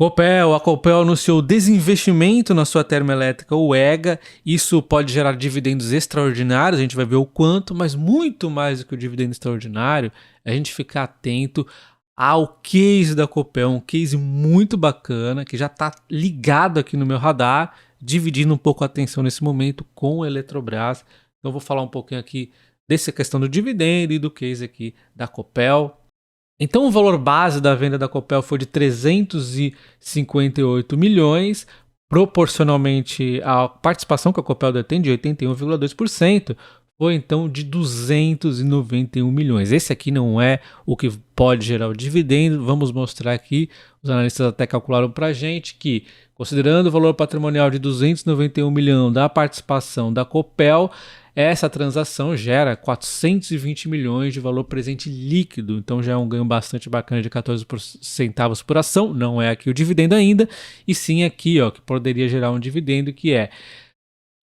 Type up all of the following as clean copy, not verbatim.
A Copel anunciou desinvestimento na sua termoelétrica UEGA. Isso pode gerar dividendos extraordinários, a gente vai ver o quanto, mas muito mais do que o dividendo extraordinário, é a gente ficar atento ao case da Copel, um case muito bacana, que já está ligado aqui no meu radar, dividindo um pouco a atenção nesse momento com a Eletrobras. Então vou falar um pouquinho aqui dessa questão do dividendo e do case aqui da Copel. Então o valor base da venda da Copel foi de 358 milhões, proporcionalmente à participação que a Copel detém de 81,2%, foi então de 291 milhões. Esse aqui não é o que pode gerar o dividendo, vamos mostrar aqui, os analistas até calcularam para a gente que, considerando o valor patrimonial de 291 milhões da participação da Copel, essa transação gera 420 milhões de valor presente líquido, então já é um ganho bastante bacana de 14 centavos por ação, não é aqui o dividendo ainda, e sim aqui ó, que poderia gerar um dividendo, que é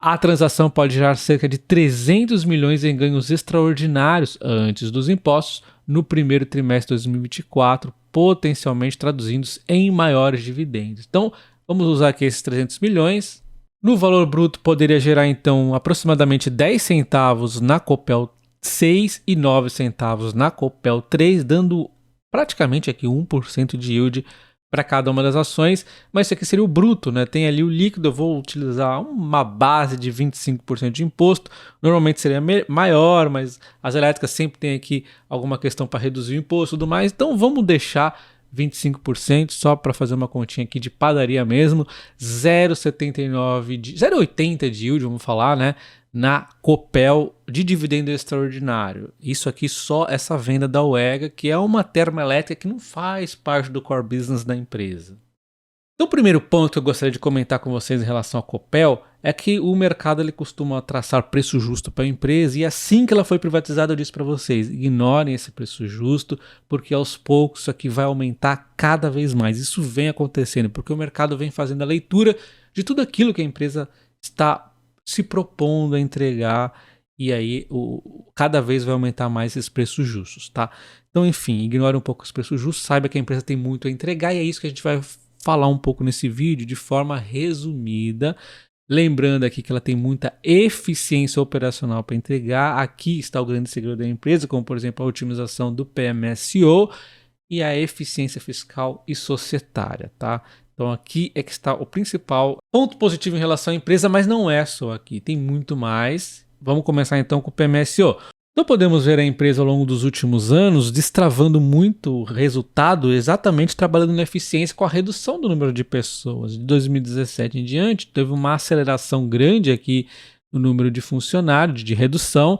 a transação pode gerar cerca de 300 milhões em ganhos extraordinários antes dos impostos no primeiro trimestre de 2024, potencialmente traduzindo-se em maiores dividendos. Então, vamos usar aqui esses 300 milhões. No valor bruto, poderia gerar, então, aproximadamente 10 centavos na Copel 6 e 9 centavos na Copel 3, dando praticamente aqui 1% de yield para cada uma das ações, mas isso aqui seria o bruto, né? Tem ali o líquido, eu vou utilizar uma base de 25% de imposto, normalmente seria maior, mas as elétricas sempre tem aqui alguma questão para reduzir o imposto e tudo mais, então vamos deixar 25%, só para fazer uma continha aqui de padaria mesmo, 0,80 de yield, vamos falar, né? Na Copel de dividendo extraordinário. Isso aqui só essa venda da UEGA, que é uma termoelétrica que não faz parte do core business da empresa. Então, o primeiro ponto que eu gostaria de comentar com vocês em relação à Copel é que o mercado ele costuma traçar preço justo para a empresa, e assim que ela foi privatizada, eu disse para vocês, ignorem esse preço justo, porque aos poucos isso aqui vai aumentar cada vez mais. Isso vem acontecendo, porque o mercado vem fazendo a leitura de tudo aquilo que a empresa está se propondo a entregar, e aí cada vez vai aumentar mais esses preços justos, tá? Então, enfim, ignore um pouco os preços justos, saiba que a empresa tem muito a entregar, e é isso que a gente vai falar um pouco nesse vídeo de forma resumida, lembrando aqui que ela tem muita eficiência operacional para entregar. Aqui está o grande segredo da empresa, como por exemplo a otimização do PMSO e a eficiência fiscal e societária, tá? Então aqui é que está o principal ponto positivo em relação à empresa, mas não é só aqui, tem muito mais. Vamos começar então com o PMSO. Então podemos ver a empresa ao longo dos últimos anos destravando muito resultado, exatamente trabalhando na eficiência com a redução do número de pessoas. De 2017 em diante, teve uma aceleração grande aqui no número de funcionários, de redução,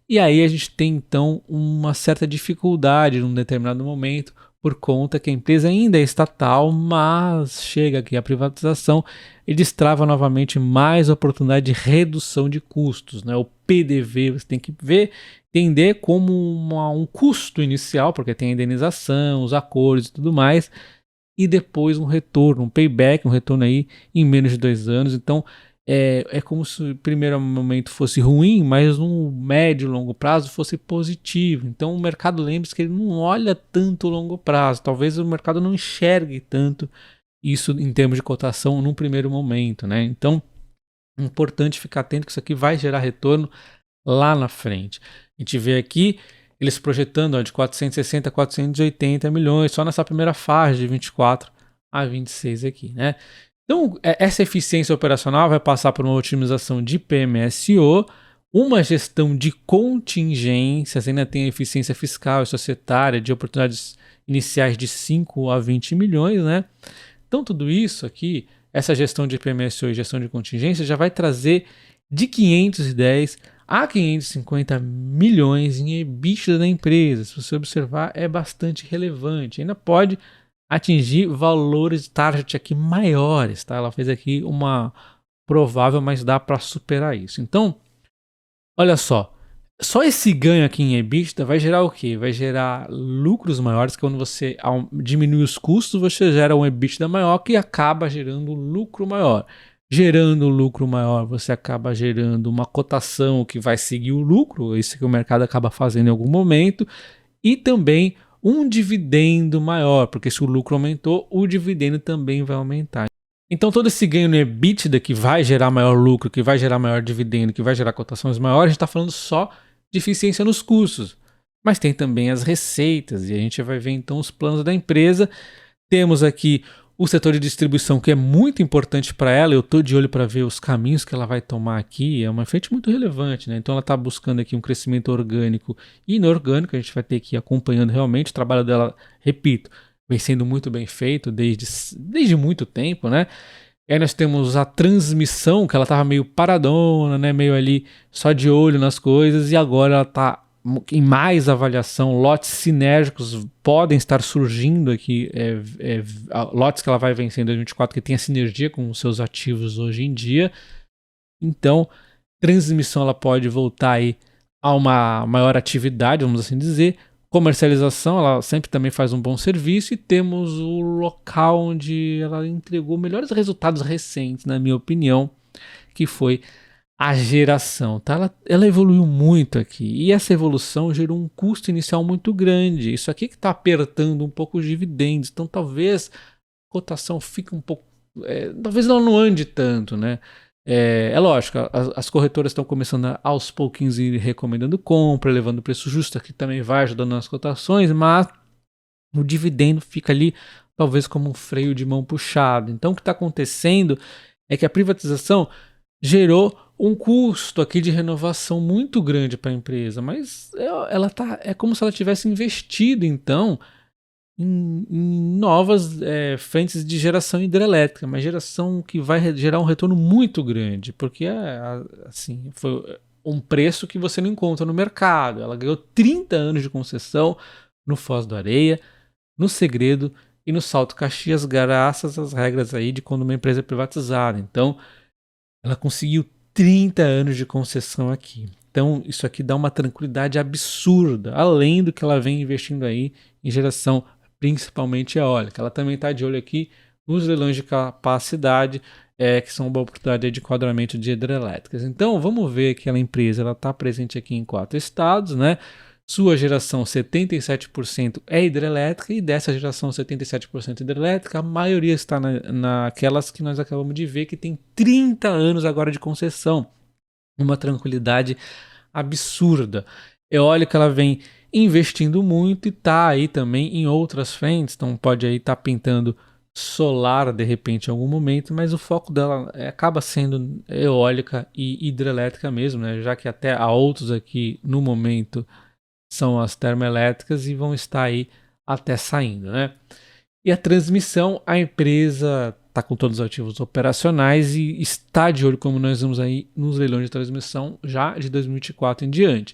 e aí a gente tem então uma certa dificuldade num determinado momento, por conta que a empresa ainda é estatal, mas chega aqui a privatização e destrava novamente mais oportunidade de redução de custos, né? O PDV você tem que entender como um custo inicial, porque tem a indenização, os acordos e tudo mais, e depois um retorno, um payback, um retorno aí em menos de 2 anos. Então é como se o primeiro momento fosse ruim, mas no médio e longo prazo fosse positivo. Então o mercado, lembre-se que ele não olha tanto o longo prazo, talvez o mercado não enxergue tanto isso em termos de cotação num primeiro momento, né? Então é importante ficar atento que isso aqui vai gerar retorno lá na frente. A gente vê aqui eles projetando de 460 a 480 milhões só nessa primeira fase de 24 a 26 aqui, né? Então, essa eficiência operacional vai passar por uma otimização de PMSO, uma gestão de contingências, ainda tem a eficiência fiscal e societária de oportunidades iniciais de 5 a 20 milhões, né? Então, tudo isso aqui, essa gestão de PMSO e gestão de contingência já vai trazer de 510 a 550 milhões em EBITDA da empresa. Se você observar, é bastante relevante. Ainda pode atingir valores de target aqui maiores, tá? Ela fez aqui uma provável, mas dá para superar isso. Então, olha só esse ganho aqui em EBITDA vai gerar o quê? Vai gerar lucros maiores, que quando você diminui os custos, você gera um EBITDA maior que acaba gerando lucro maior. Gerando lucro maior, você acaba gerando uma cotação que vai seguir o lucro, isso que o mercado acaba fazendo em algum momento, e também um dividendo maior, porque se o lucro aumentou, o dividendo também vai aumentar. Então todo esse ganho no EBITDA que vai gerar maior lucro, que vai gerar maior dividendo, que vai gerar cotações maiores, a gente está falando só de eficiência nos custos. Mas tem também as receitas, e a gente vai ver então os planos da empresa. Temos aqui o setor de distribuição, que é muito importante para ela. Eu estou de olho para ver os caminhos que ela vai tomar aqui. É uma frente muito relevante, né? Então ela está buscando aqui um crescimento orgânico e inorgânico. A gente vai ter que ir acompanhando realmente. O trabalho dela, repito, vem sendo muito bem feito desde muito tempo, né? E aí nós temos a transmissão, que ela estava meio paradona, né? Meio ali só de olho nas coisas, e agora ela está em mais avaliação. Lotes sinérgicos podem estar surgindo aqui, lotes que ela vai vencer em 2024 que tem a sinergia com os seus ativos hoje em dia. Então, transmissão ela pode voltar aí a uma maior atividade, vamos assim dizer. Comercialização, ela sempre também faz um bom serviço, e temos o local onde ela entregou melhores resultados recentes, na minha opinião, que foi a geração, tá? Ela evoluiu muito aqui, e essa evolução gerou um custo inicial muito grande. Isso aqui que está apertando um pouco os dividendos, então talvez a cotação fique um pouco, talvez ela não ande tanto, né? É lógico, as corretoras estão começando aos pouquinhos ir recomendando compra, levando o preço justo, que também vai ajudando nas cotações, mas o dividendo fica ali talvez como um freio de mão puxado. Então o que está acontecendo é que a privatização gerou um custo aqui de renovação muito grande para a empresa, mas é como se ela tivesse investido então em novas frentes de geração hidrelétrica, mas geração que vai gerar um retorno muito grande, porque assim, foi um preço que você não encontra no mercado. Ela ganhou 30 anos de concessão no Foz do Areia, no Segredo e no Salto Caxias, graças às regras aí de quando uma empresa é privatizada. Então, ela conseguiu 30 anos de concessão aqui. Então, isso aqui dá uma tranquilidade absurda, além do que ela vem investindo aí em geração principalmente eólica. Ela também está de olho aqui nos leilões de capacidade, que são uma oportunidade de enquadramento de hidrelétricas. Então, vamos ver aquela empresa, ela está presente aqui em 4 estados, né? Sua geração 77% é hidrelétrica, e dessa geração 77% hidrelétrica, a maioria está naquelas que nós acabamos de ver, que tem 30 anos agora de concessão. Uma tranquilidade absurda. Eólica, ela vem investindo muito e está aí também em outras frentes, então pode aí estar pintando solar de repente em algum momento, mas o foco dela acaba sendo eólica e hidrelétrica mesmo, né? Já que até há outros aqui no momento são as termoelétricas e vão estar aí até saindo, né? E a transmissão, a empresa está com todos os ativos operacionais e está de olho, como nós vemos aí nos leilões de transmissão já de 2024 em diante.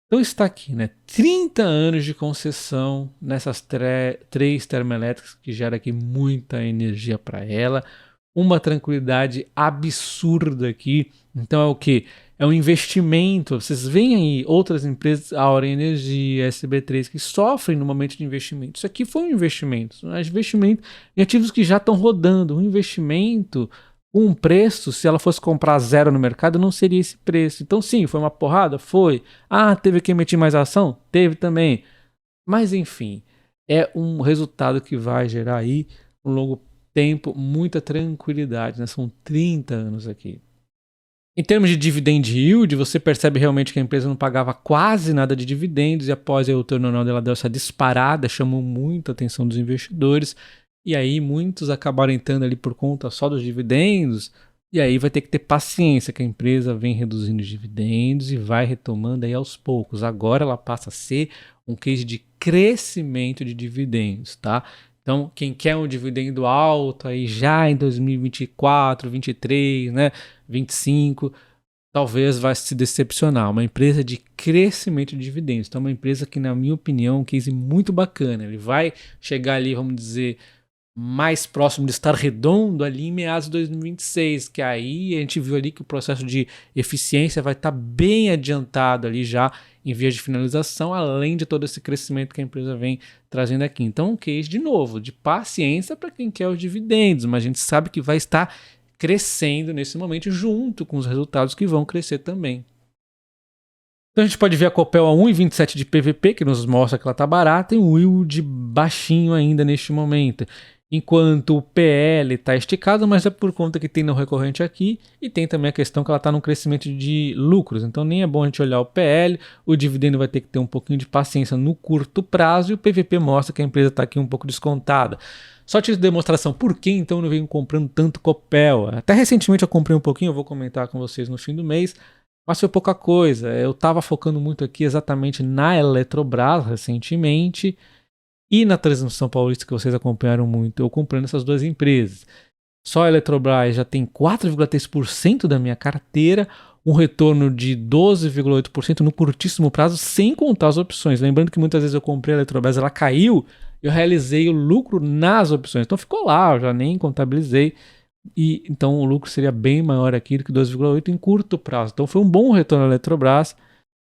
Então está aqui, né? 30 anos de concessão nessas três termoelétricas, que gera aqui muita energia para ela, uma tranquilidade absurda aqui. Então é o que? É um investimento. Vocês veem aí outras empresas, a Auren Energia, SB3, que sofrem no momento de investimento. Isso aqui foi um investimento, investimento em ativos que já estão rodando. Um investimento, um preço, se ela fosse comprar zero no mercado, não seria esse preço. Então sim, foi uma porrada? Foi. Ah, teve que emitir mais ação? Teve também. Mas enfim, é um resultado que vai gerar aí um longo tempo, muita tranquilidade, né? São 30 anos aqui. Em termos de dividend yield, você percebe realmente que a empresa não pagava quase nada de dividendos, e após o turnaround ela deu essa disparada, chamou muito a atenção dos investidores, e aí muitos acabaram entrando ali por conta só dos dividendos, e aí vai ter que ter paciência, que a empresa vem reduzindo os dividendos e vai retomando aí aos poucos. Agora ela passa a ser um case de crescimento de dividendos, tá? Então, quem quer um dividendo alto aí já em 2024, 2023, né, 25, talvez vai se decepcionar. Uma empresa de crescimento de dividendos. Então, uma empresa que, na minha opinião, é um case muito bacana. Ele vai chegar ali, vamos dizer, mais próximo de estar redondo ali em meados de 2026, que aí a gente viu ali que o processo de eficiência vai estar bem adiantado ali já em vias de finalização, além de todo esse crescimento que a empresa vem trazendo aqui. Então, um case, de novo, de paciência para quem quer os dividendos, mas a gente sabe que vai estar crescendo nesse momento junto com os resultados que vão crescer também. Então a gente pode ver a Copel a 1,27 de PVP, que nos mostra que ela está barata, e um yield baixinho ainda neste momento. Enquanto o PL está esticado, mas é por conta que tem no recorrente aqui, e tem também a questão que ela está num crescimento de lucros. Então nem é bom a gente olhar o PL, o dividendo vai ter que ter um pouquinho de paciência no curto prazo, e o PVP mostra que a empresa está aqui um pouco descontada. Só título de demonstração, por que então eu não venho comprando tanto Copel? Até recentemente eu comprei um pouquinho, eu vou comentar com vocês no fim do mês, mas foi pouca coisa. Eu estava focando muito aqui exatamente na Eletrobras recentemente e na Transmissão Paulista, que vocês acompanharam muito, eu comprando essas duas empresas. Só a Eletrobras já tem 4,3% da minha carteira, um retorno de 12,8% no curtíssimo prazo, sem contar as opções. Lembrando que muitas vezes eu comprei a Eletrobras, ela caiu, eu realizei o lucro nas opções. Então ficou lá, eu já nem contabilizei. E então o lucro seria bem maior aqui do que 2,8 em curto prazo. Então foi um bom retorno da Eletrobras.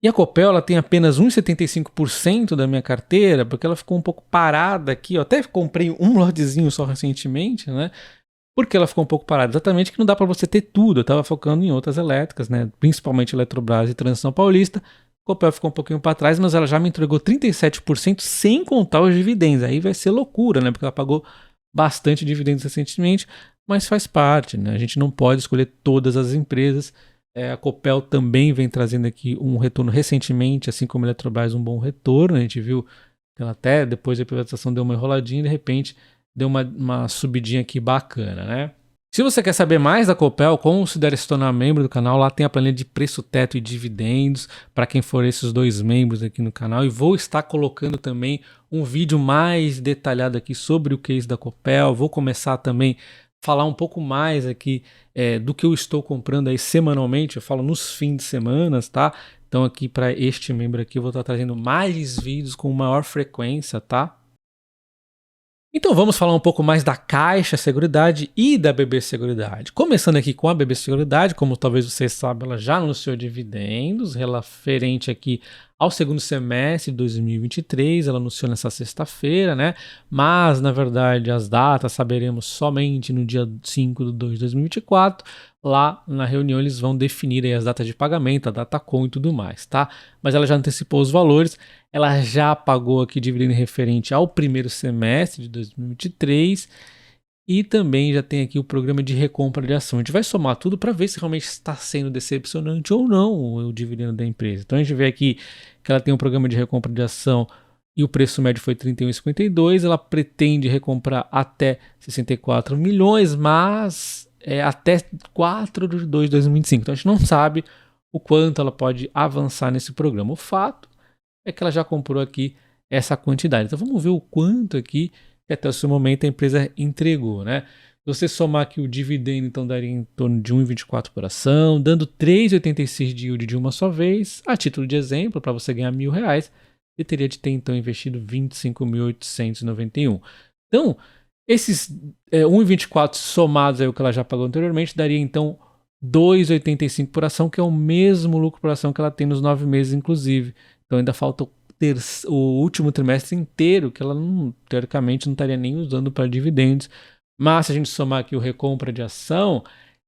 E a Copel ela tem apenas 1,75% da minha carteira, porque ela ficou um pouco parada aqui. Eu até comprei um lotezinho só recentemente, né? Porque ela ficou um pouco parada. Exatamente que não dá para você ter tudo. Eu estava focando em outras elétricas, né? Principalmente Eletrobras e Transmissão Paulista. A Copel ficou um pouquinho para trás, mas ela já me entregou 37% sem contar os dividendos. Aí vai ser loucura, né? Porque ela pagou bastante dividendos recentemente, mas faz parte, né? A gente não pode escolher todas as empresas. A Copel também vem trazendo aqui um retorno recentemente, assim como a Eletrobras, um bom retorno. A gente viu que ela até depois da privatização deu uma enroladinha e de repente deu uma subidinha aqui bacana, né? Se você quer saber mais da Copel, considere se tornar membro do canal. Lá tem a planilha de preço, teto e dividendos para quem for esses dois membros aqui no canal. E vou estar colocando também um vídeo mais detalhado aqui sobre o case da Copel. Vou começar também a falar um pouco mais aqui do que eu estou comprando aí semanalmente. Eu falo nos fins de semana, tá? Então aqui para este membro aqui eu vou estar trazendo mais vídeos com maior frequência, tá? Então vamos falar um pouco mais da Caixa Seguridade e da BB Seguridade. Começando aqui com a BB Seguridade, como talvez vocês saibam, ela já anunciou dividendos referente aqui ao segundo semestre de 2023, ela anunciou nessa sexta-feira, né? Mas, na verdade, as datas saberemos somente no dia 5 de 2 de 2024. Lá na reunião eles vão definir aí as datas de pagamento, a Datacom e tudo mais, tá? Mas ela já antecipou os valores, ela já pagou aqui dividendo referente ao primeiro semestre de 2023 e também já tem aqui o programa de recompra de ação. A gente vai somar tudo para ver se realmente está sendo decepcionante ou não o dividendo da empresa. Então a gente vê aqui que ela tem um programa de recompra de ação e o preço médio foi R$ 31,52, ela pretende recomprar até 64 milhões, mas até 4 de 2 de 2025. Então a gente não sabe o quanto ela pode avançar nesse programa. O fato é que ela já comprou aqui essa quantidade. Então vamos ver o quanto aqui que até o seu momento a empresa entregou, né? Se você somar aqui o dividendo, então daria em torno de 1,24 por ação, dando 3,86 de yield de uma só vez. A título de exemplo, para você ganhar R$1.000, você teria de ter então investido 25.891. Então, esses 1,24 somados aí o que ela já pagou anteriormente, daria então 2,85 por ação, que é o mesmo lucro por ação que ela tem nos 9 meses, inclusive. Então ainda falta o último trimestre inteiro, que ela teoricamente não estaria nem usando para dividendos. Mas se a gente somar aqui o recompra de ação,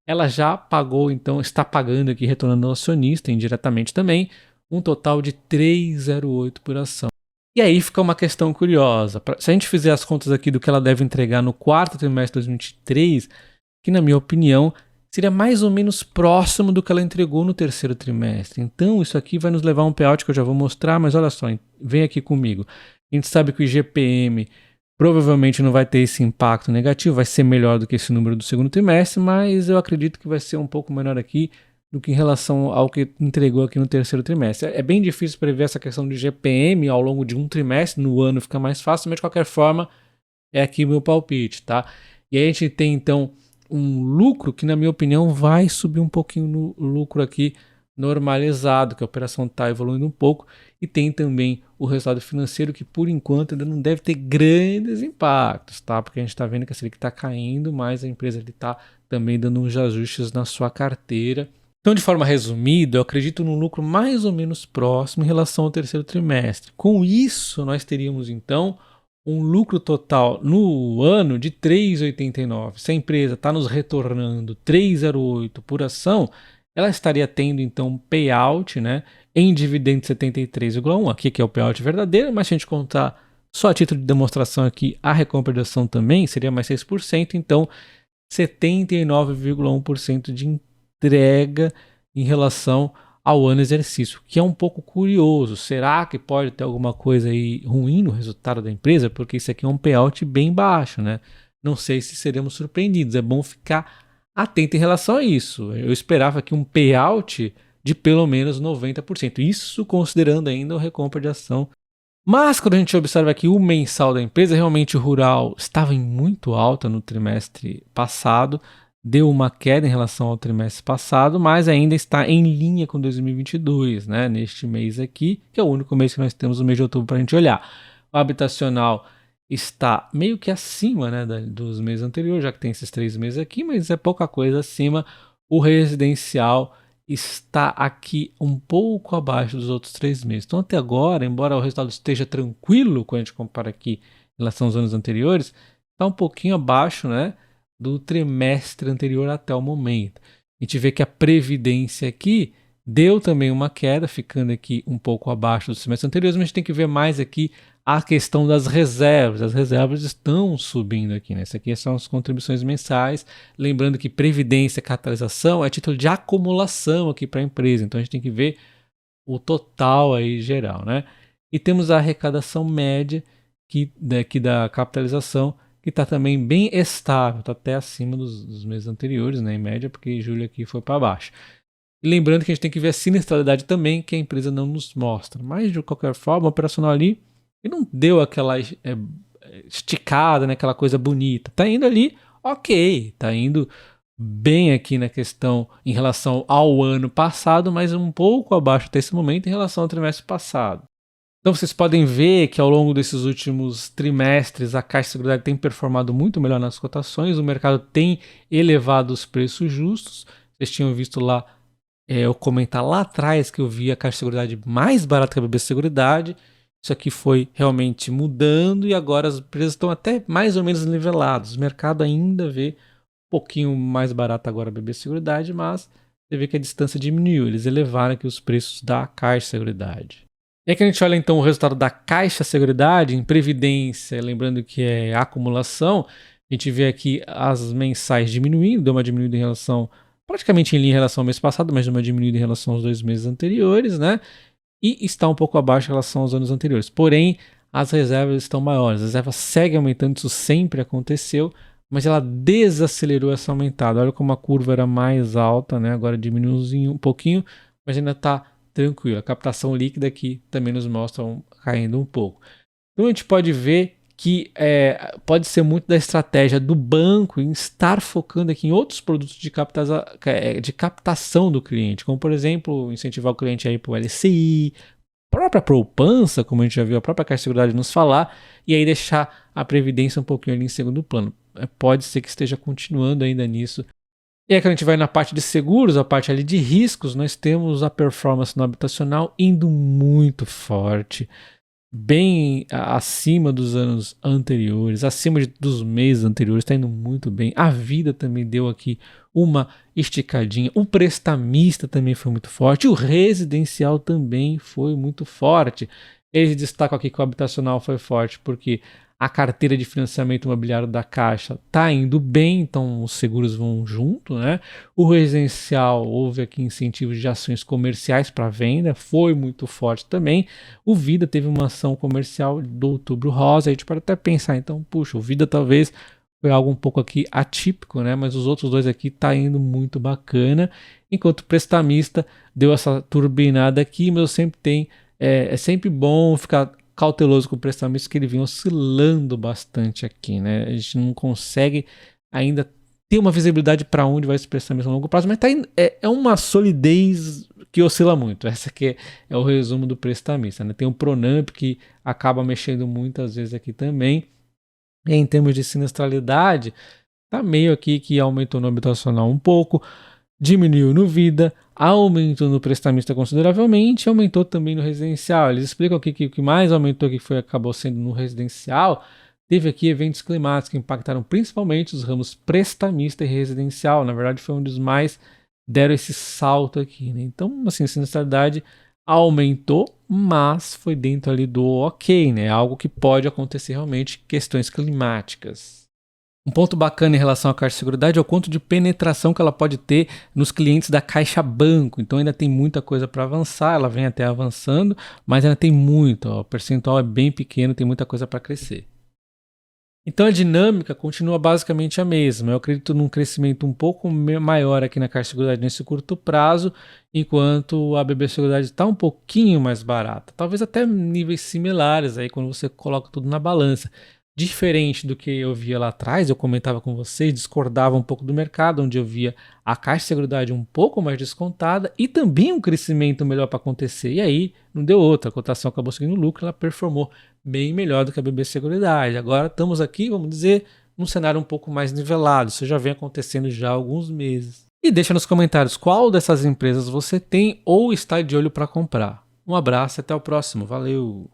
ela já pagou, então está pagando aqui, retornando ao acionista indiretamente também, um total de 3,08 por ação. E aí fica uma questão curiosa. Se a gente fizer as contas aqui do que ela deve entregar no quarto trimestre de 2023, que na minha opinião seria mais ou menos próximo do que ela entregou no terceiro trimestre. Então isso aqui vai nos levar a um payout que eu já vou mostrar, mas olha só, vem aqui comigo. A gente sabe que o IGPM provavelmente não vai ter esse impacto negativo, vai ser melhor do que esse número do segundo trimestre, mas eu acredito que vai ser um pouco menor aqui do que em relação ao que entregou aqui no terceiro trimestre. É bem difícil prever essa questão de IGPM ao longo de um trimestre, no ano fica mais fácil, mas de qualquer forma é aqui o meu palpite, tá? E aí a gente tem então um lucro que, na minha opinião, vai subir um pouquinho no lucro aqui normalizado, que a operação está evoluindo um pouco, e tem também o resultado financeiro que, por enquanto, ainda não deve ter grandes impactos, tá? Porque a gente está vendo que a Selic está caindo, mas a empresa está também dando uns ajustes na sua carteira. Então, de forma resumida, eu acredito num lucro mais ou menos próximo em relação ao terceiro trimestre. Com isso, nós teríamos, então, um lucro total no ano de 3,89. Se a empresa está nos retornando 3,08 por ação, ela estaria tendo então um payout, né, em dividendo de 73,1, aqui que é o payout verdadeiro, mas se a gente contar só a título de demonstração aqui, a recompra de ação também seria mais 6%, então 79,1% de entrega em relação ao ano exercício, que é um pouco curioso. Será que pode ter alguma coisa aí ruim no resultado da empresa? Porque isso aqui é um payout bem baixo, né? Não sei se seremos surpreendidos. É bom ficar atento em relação a isso. Eu esperava aqui um payout de pelo menos 90%. Isso considerando ainda o recompra de ação. Mas quando a gente observa aqui o mensal da empresa, realmente o rural estava em muito alta no trimestre passado, deu uma queda em relação ao trimestre passado, mas ainda está em linha com 2022, né? Neste mês aqui, que é o único mês que nós temos o mês de outubro para a gente olhar. O habitacional está meio que acima, né, dos meses anteriores, já que tem esses 3 meses aqui, mas é pouca coisa acima. O residencial está aqui um pouco abaixo dos outros 3 meses. Então, até agora, embora o resultado esteja tranquilo, quando a gente compara aqui em relação aos anos anteriores, está um pouquinho abaixo, né, do trimestre anterior até o momento. A gente vê que a previdência aqui deu também uma queda, ficando aqui um pouco abaixo dos trimestres anteriores, mas a gente tem que ver mais aqui a questão das reservas. As reservas estão subindo aqui, né? Essas aqui são as contribuições mensais. Lembrando que previdência, capitalização é título de acumulação aqui para a empresa. Então a gente tem que ver o total aí geral, né? E temos a arrecadação média que daqui da capitalização, que está também bem estável, está até acima dos meses anteriores, né? Em média, porque julho aqui foi para baixo. E lembrando que a gente tem que ver a sinistralidade também, que a empresa não nos mostra. Mas, de qualquer forma, o operacional ali e não deu aquela esticada, né, aquela coisa bonita. Tá indo ali, ok, tá indo bem aqui na questão em relação ao ano passado, mas um pouco abaixo até esse momento em relação ao trimestre passado. Então vocês podem ver que ao longo desses últimos trimestres a Caixa de Seguridade tem performado muito melhor nas cotações, o mercado tem elevado os preços justos. Vocês tinham visto lá, eu comentar lá atrás que eu vi a Caixa de Seguridade mais barata que a BB Seguridade. Isso aqui foi realmente mudando e agora as empresas estão até mais ou menos niveladas. O mercado ainda vê um pouquinho mais barato agora a BB Seguridade, mas você vê que a distância diminuiu. Eles elevaram aqui os preços da Caixa Seguridade. E aqui a gente olha então o resultado da Caixa Seguridade em previdência, lembrando que é acumulação. A gente vê aqui as mensais diminuindo, deu uma diminuída em relação, praticamente em linha em relação ao mês passado, mas deu uma diminuída em relação aos 2 meses anteriores, né? E está um pouco abaixo em relação aos anos anteriores. Porém, as reservas estão maiores. As reservas seguem aumentando, isso sempre aconteceu, mas ela desacelerou essa aumentada. Olha como a curva era mais alta, né? Agora diminuiu um pouquinho, mas ainda está tranquilo. A captação líquida aqui também nos mostra caindo um pouco. Então a gente pode ver que pode ser muito da estratégia do banco em estar focando aqui em outros produtos de captação do cliente, como por exemplo, incentivar o cliente a ir para o LCI, própria poupança, como a gente já viu a própria Caixa de Seguridade nos falar, e aí deixar a previdência um pouquinho ali em segundo plano. Pode ser que esteja continuando ainda nisso. E aí que a gente vai na parte de seguros, a parte ali de riscos, nós temos a performance no habitacional indo muito forte, bem acima dos anos anteriores, acima dos meses anteriores, está indo muito bem. A vida também deu aqui uma esticadinha. O prestamista também foi muito forte. O residencial também foi muito forte. Eles destacam aqui que o habitacional foi forte porque a carteira de financiamento imobiliário da Caixa está indo bem, então os seguros vão junto, né? O residencial, houve aqui incentivos de ações comerciais para venda, foi muito forte também. O Vida teve uma ação comercial do Outubro Rosa, a gente pode até pensar, então, puxa, o Vida talvez foi algo um pouco aqui atípico, né? Mas os outros dois aqui tá indo muito bacana, enquanto o prestamista deu essa turbinada aqui, mas eu sempre tenho, é sempre bom ficar cauteloso com o prestamista, que ele vem oscilando bastante aqui, né? A gente não consegue ainda ter uma visibilidade para onde vai esse prestamista a longo prazo, mas é uma solidez que oscila muito. Essa aqui é o resumo do prestamista, né? Tem o Pronamp que acaba mexendo muitas vezes aqui também. E em termos de sinistralidade, tá meio aqui que aumentou no habitacional um pouco, diminuiu no Vida, aumentou no prestamista consideravelmente, aumentou também no residencial. Eles explicam aqui que o que mais aumentou aqui acabou sendo no residencial. Teve aqui eventos climáticos que impactaram principalmente os ramos prestamista e residencial. Na verdade, foi um dos mais deram esse salto aqui, né? Então, assim, a sinistralidade aumentou, mas foi dentro ali do ok, né? Algo que pode acontecer realmente, questões climáticas. Um ponto bacana em relação à Caixa de Seguridade é o quanto de penetração que ela pode ter nos clientes da Caixa Banco. Então ainda tem muita coisa para avançar, ela vem até avançando, mas ainda tem muito, ó, o percentual é bem pequeno, tem muita coisa para crescer. Então a dinâmica continua basicamente a mesma. Eu acredito num crescimento um pouco maior aqui na Caixa de Seguridade nesse curto prazo, enquanto a BB Seguridade está um pouquinho mais barata. Talvez até níveis similares aí quando você coloca tudo na balança. Diferente do que eu via lá atrás, eu comentava com vocês, discordava um pouco do mercado, onde eu via a Caixa de Seguridade um pouco mais descontada e também um crescimento melhor para acontecer. E aí não deu outra, a cotação acabou seguindo lucro, ela performou bem melhor do que a BB Seguridade. Agora estamos aqui, vamos dizer, num cenário um pouco mais nivelado. Isso já vem acontecendo já há alguns meses. E deixa nos comentários qual dessas empresas você tem ou está de olho para comprar. Um abraço e até o próximo. Valeu!